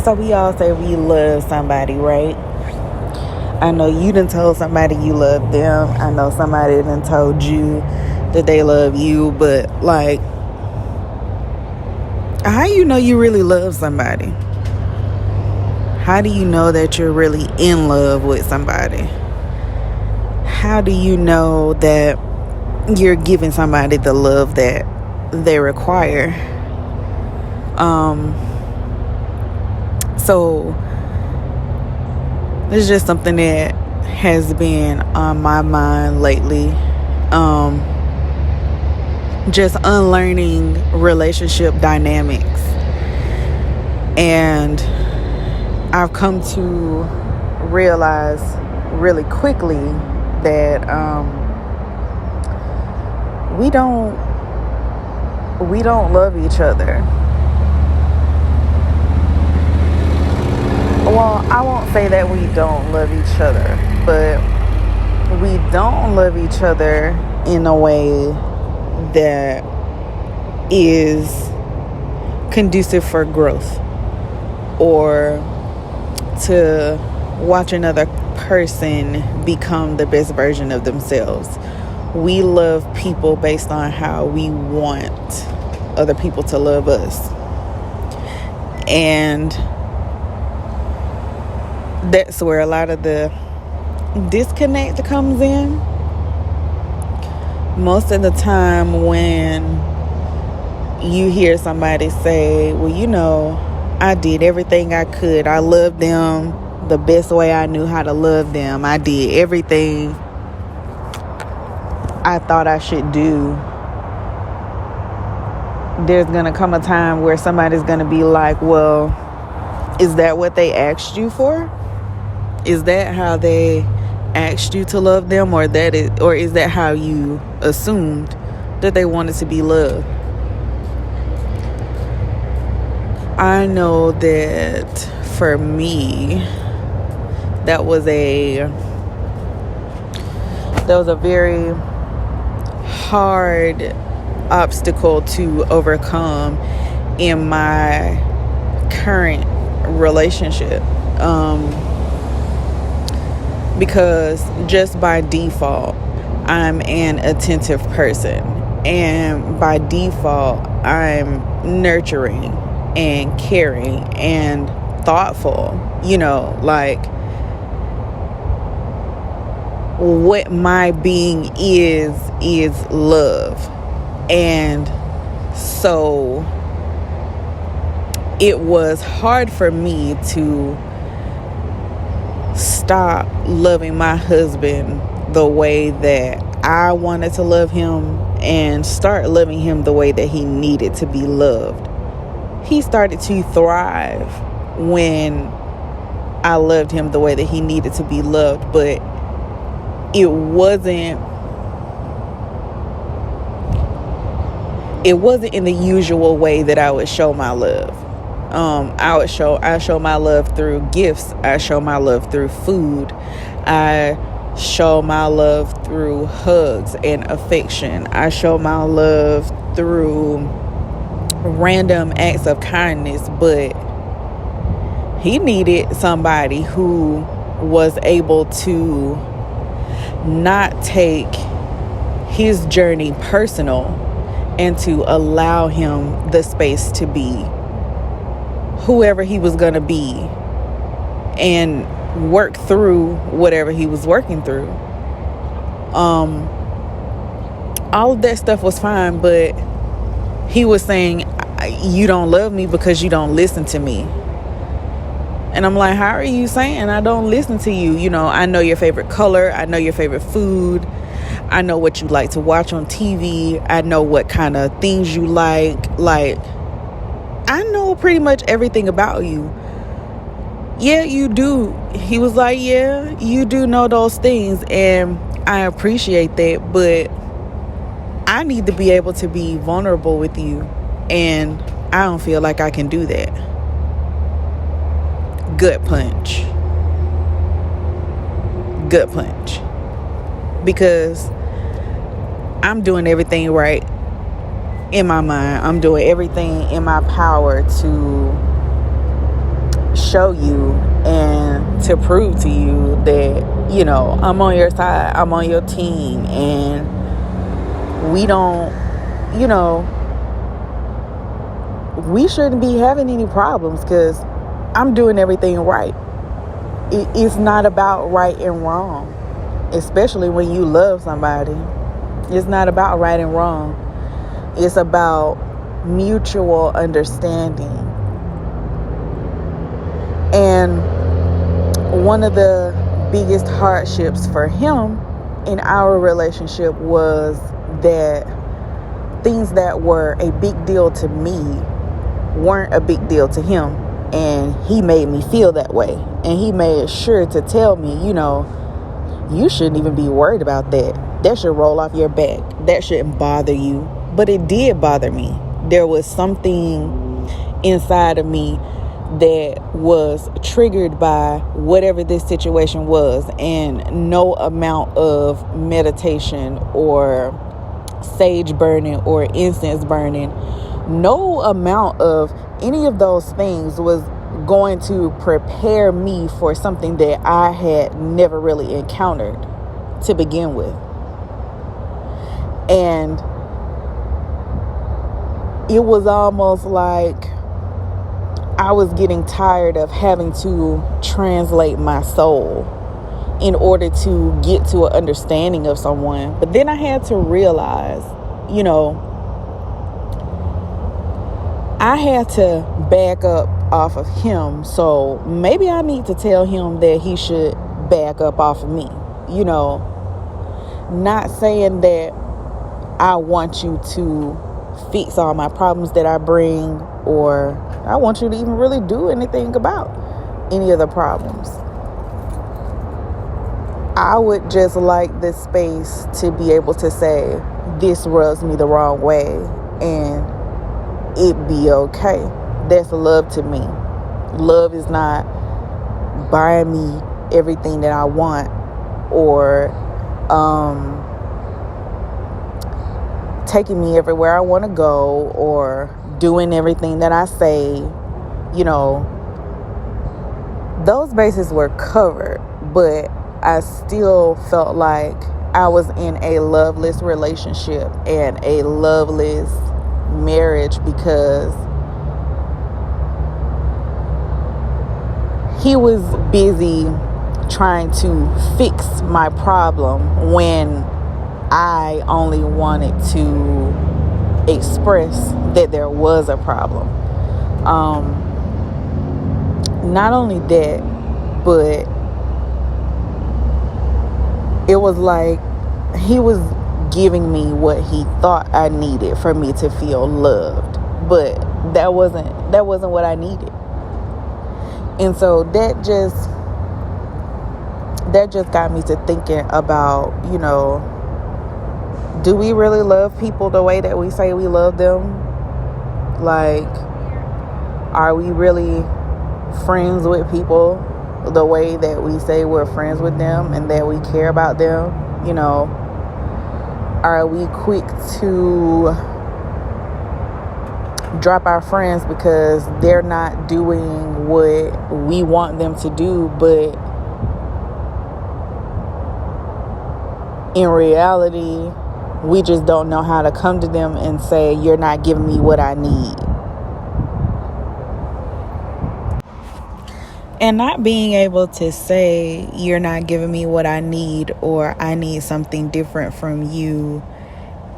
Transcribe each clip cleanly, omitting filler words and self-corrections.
So we all say we love somebody, right? I know you done told somebody you love them. I know somebody done told you that they love you. But, like, how you know you really love somebody? How do you know that you're really in love with somebody? How do you know that you're giving somebody the love that they require? So it's just something that has been on my mind lately. Just unlearning relationship dynamics. And I've come to realize really quickly that we don't love each other. Well, I won't say that we don't love each other, but we don't love each other in a way that is conducive for growth, or to watch another person become the best version of themselves. We love people based on how we want other people to love us. And that's where a lot of the disconnect comes in. Most of the time when you hear somebody say, well, you know, I did everything I could. I loved them the best way I knew how to love them. I did everything I thought I should do. There's going to come a time where somebody's going to be like, well, is that what they asked you for? Is that how they asked you to love them, or is that how you assumed that they wanted to be loved? I know that for me, that was a very hard obstacle to overcome in my current relationship. Because just by default, I'm an attentive person. And by default, I'm nurturing and caring and thoughtful. You know, like, what my being is love. And so it was hard for me to stop loving my husband the way that I wanted to love him and start loving him the way that he needed to be loved. He started to thrive when I loved him the way that he needed to be loved, but it wasn't in the usual way that I would show my love. I show my love through gifts. I show my love through food. I show my love through hugs and affection. I show my love through random acts of kindness. But he needed somebody who was able to not take his journey personal and to allow him the space to be whoever he was going to be and work through whatever he was working through. All of that stuff was fine, but he was saying, you don't love me because you don't listen to me. And I'm like, how are you saying I don't listen to you? You know, I know your favorite color. I know your favorite food. I know what you like to watch on TV. I know what kind of things you like. Like, I know pretty much everything about you. Yeah, you do. He was like, yeah, you do know those things. And I appreciate that. But I need to be able to be vulnerable with you. And I don't feel like I can do that. Gut punch. Because I'm doing everything right in my mind. I'm doing everything in my power to show you and to prove to you that, you know, I'm on your side, I'm on your team, and we don't, you know, we shouldn't be having any problems because I'm doing everything right. It's not about right and wrong, especially when you love somebody. It's not about right and wrong. It's about mutual understanding. And one of the biggest hardships for him in our relationship was that things that were a big deal to me weren't a big deal to him. And he made me feel that way. And he made sure to tell me, you know, you shouldn't even be worried about that. That should roll off your back. That shouldn't bother you. But it did bother me. There was something inside of me that was triggered by whatever this situation was. And no amount of meditation or sage burning or incense burning, no amount of any of those things was going to prepare me for something that I had never really encountered to begin with. And it was almost like I was getting tired of having to translate my soul in order to get to an understanding of someone. But then I had to realize, you know, I had to back up off of him. So maybe I need to tell him that he should back up off of me. You know, not saying that I want you to fix all my problems that I bring, or I want you to even really do anything about any of the problems. I would just like this space to be able to say, this rubs me the wrong way, and it be okay. That's love to me. Love is not buying me everything that I want, or taking me everywhere I want to go, or doing everything that I say. You know, those bases were covered, but I still felt like I was in a loveless relationship and a loveless marriage because he was busy trying to fix my problem when I only wanted to express that there was a problem. Not only that, but it was like he was giving me what he thought I needed for me to feel loved, but that wasn't what I needed. And so that just got me to thinking about, you know, do we really love people the way that we say we love them? Like, are we really friends with people the way that we say we're friends with them and that we care about them? You know, are we quick to drop our friends because they're not doing what we want them to do, but in reality, we just don't know how to come to them and say, you're not giving me what I need. And not being able to say, you're not giving me what I need, or I need something different from you,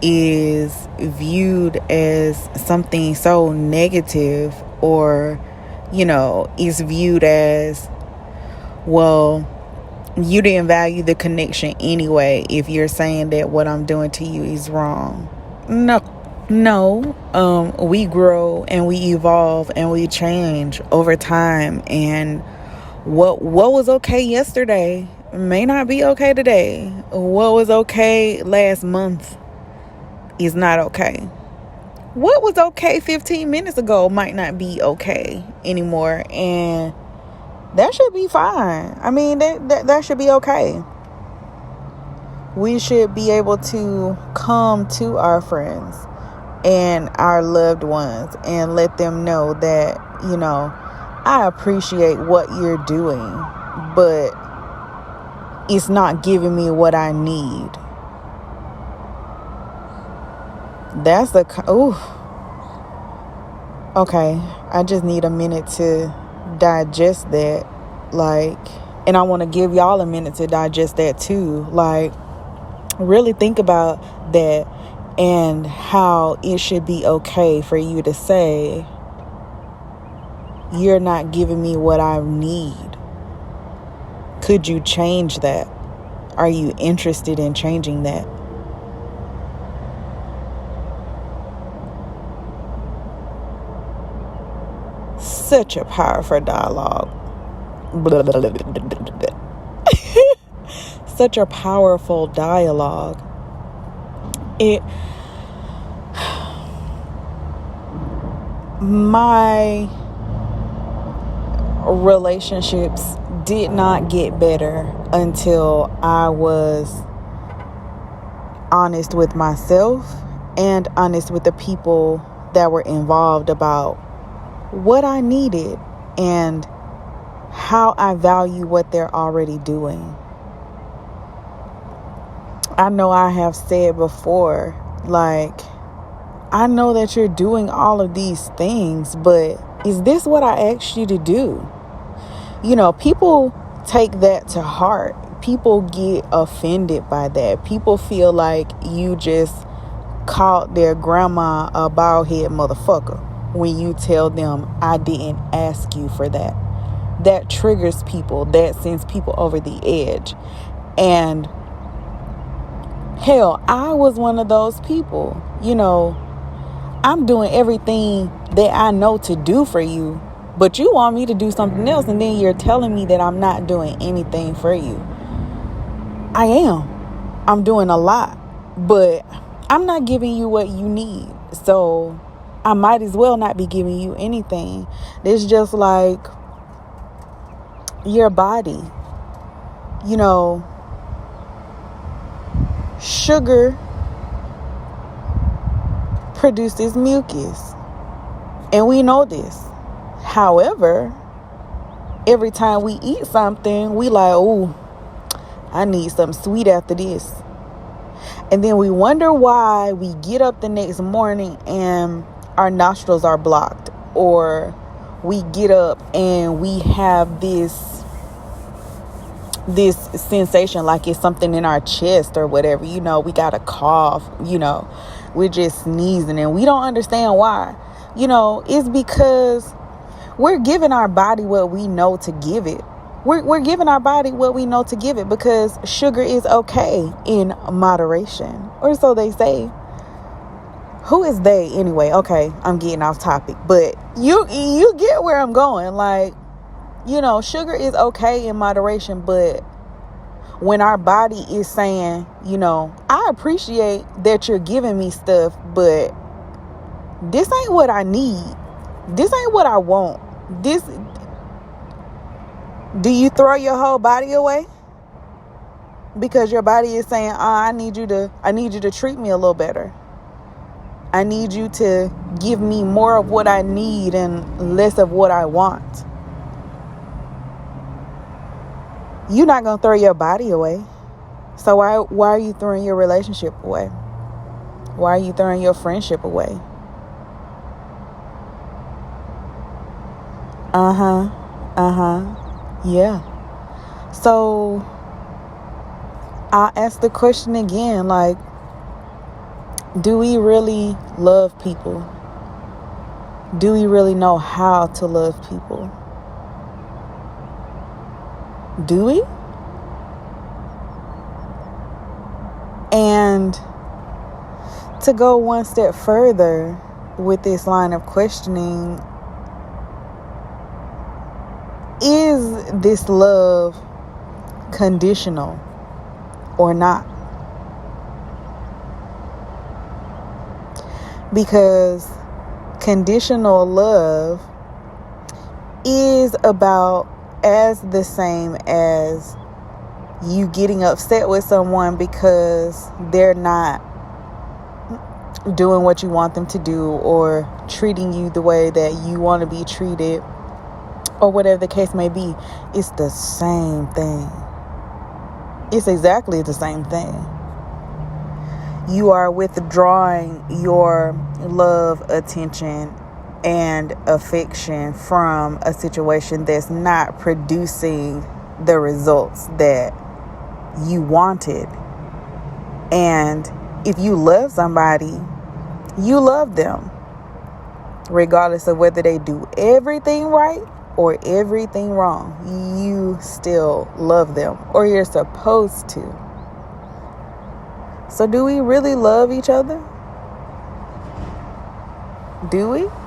is viewed as something so negative, or, you know, is viewed as, well, you didn't value the connection anyway if you're saying that what I'm doing to you is wrong. No. We grow and we evolve and we change over time, and what was okay yesterday may not be okay today. What was okay last month is not okay. What was okay 15 minutes ago might not be okay anymore, and that should be fine. I mean, that should be okay. We should be able to come to our friends and our loved ones and let them know that, you know, I appreciate what you're doing, but it's not giving me what I need. That's the, okay, I just need a minute to digest that. Like, and I want to give y'all a minute to digest that too. Like, really think about that and how it should be okay for you to say, you're not giving me what I need. Could you change that? Are you interested in changing that? Such a powerful dialogue. Such a powerful dialogue. My relationships did not get better until I was honest with myself and honest with the people that were involved about what I needed and how I value what they're already doing. I know I have said before, like, I know that you're doing all of these things, but is this what I asked you to do? You know, people take that to heart. People get offended by that. People feel like you just called their grandma a bald-head motherfucker when you tell them, I didn't ask you for that. That triggers people. That sends people over the edge. And hell, I was one of those people. You know, I'm doing everything that I know to do for you, but you want me to do something else, and then you're telling me that I'm not doing anything for you. I am. I'm doing a lot, but I'm not giving you what you need. So I might as well not be giving you anything. It's just like your body. You know, sugar produces mucus, and we know this. However, every time we eat something, we like, oh, I need something sweet after this. And then we wonder why we get up the next morning and our nostrils are blocked, or we get up and we have this sensation like it's something in our chest or whatever. You know, we got a cough, you know, we're just sneezing and we don't understand why. You know, it's because we're giving our body what we know to give it. We're giving our body what we know to give it, because sugar is okay in moderation, or so they say. Who is they anyway? Okay, I'm getting off topic, but you get where I'm going. Like, you know, sugar is okay in moderation, but when our body is saying, you know, I appreciate that you're giving me stuff, but this ain't what I need. This ain't what I want. Do you throw your whole body away? Because your body is saying, I need you to treat me a little better. I need you to give me more of what I need and less of what I want. You're not going to throw your body away. So why are you throwing your relationship away? Why are you throwing your friendship away? Yeah. So I'll ask the question again, like, do we really love people? Do we really know how to love people? Do we? And to go one step further with this line of questioning, is this love conditional or not? Because conditional love is about as the same as you getting upset with someone because they're not doing what you want them to do or treating you the way that you want to be treated, or whatever the case may be. It's the same thing. It's exactly the same thing. You are withdrawing your love, attention, and affection from a situation that's not producing the results that you wanted. And if you love somebody, you love them, regardless of whether they do everything right or everything wrong. You still love them, or you're supposed to. So do we really love each other? Do we?